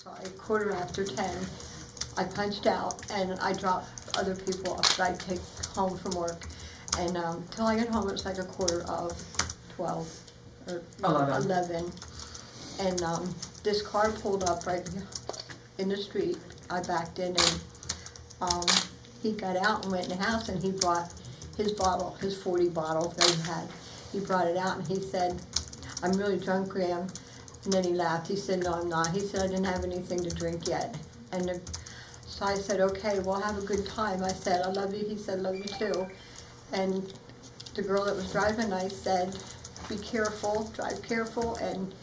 Sorry, 10:15, I punched out and I dropped other people off that I'd take home from work. And till I got home, it was like 11:45 or 11. And this car pulled up right in the street. I backed in and he got out and went in the house and he brought his bottle, his 40 bottle that he had. He brought it out and he said, "I'm really drunk, Graham." And then he laughed. He said, "No, I'm not." He said, "I didn't have anything to drink yet." And so I said, "Okay, well, have a good time." I said, "I love you." He said, "Love you too." And the girl that was driving, I said, "Be careful, drive careful." And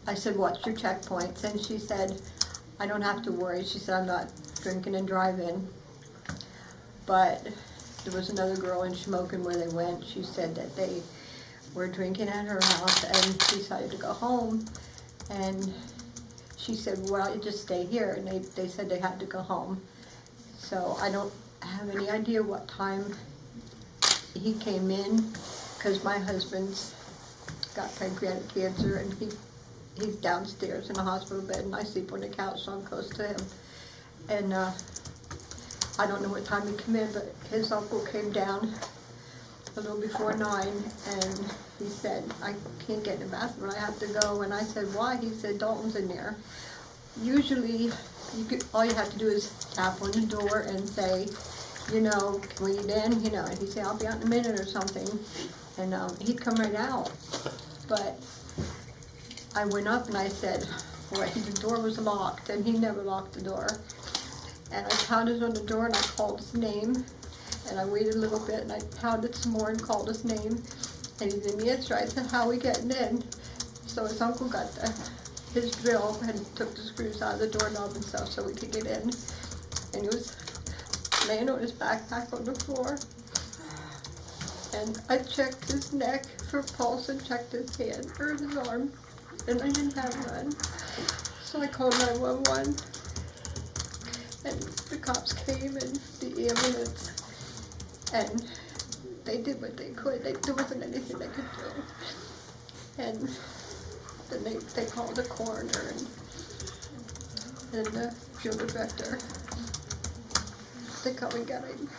I said, "What's your checkpoints?" And she said, "I don't have to worry." She said, "I'm not drinking and driving." But there was another girl in Shamokin where they went. She said that they were drinking at her house and decided to go home. And she said, "Well, you just stay here." And they said they had to go home. So I don't have any idea what time he came in, because my husband's got pancreatic cancer and he's downstairs in a hospital bed and I sleep on the couch, so I'm close to him. And I don't know what time he came in, but his uncle came down a little before 9 and he said, "I can't get in the bathroom, I have to go." And I said, "Why?" He said, "Dalton's in there." Usually, all you have to do is tap on the door and say, "Can we get in?" And he'd say, "I'll be out in a minute" or something. And he'd come right out. But I went up and I said, "Well, the door was locked," and he never locked the door. And I pounded on the door and I called his name. And I waited a little bit and I pounded some more and called his name. And he didn't answer. I said, "How are we getting in?" So his uncle got his drill and took the screws out of the doorknob and stuff so we could get in. And he was laying on his backpack on the floor. And I checked his neck for pulse and checked his hand or his arm. And I didn't have none. So I called 911. And the cops came and the ambulance. And they did what they could. There wasn't anything they could do. And then they called the coroner and the funeral director. They come and got him.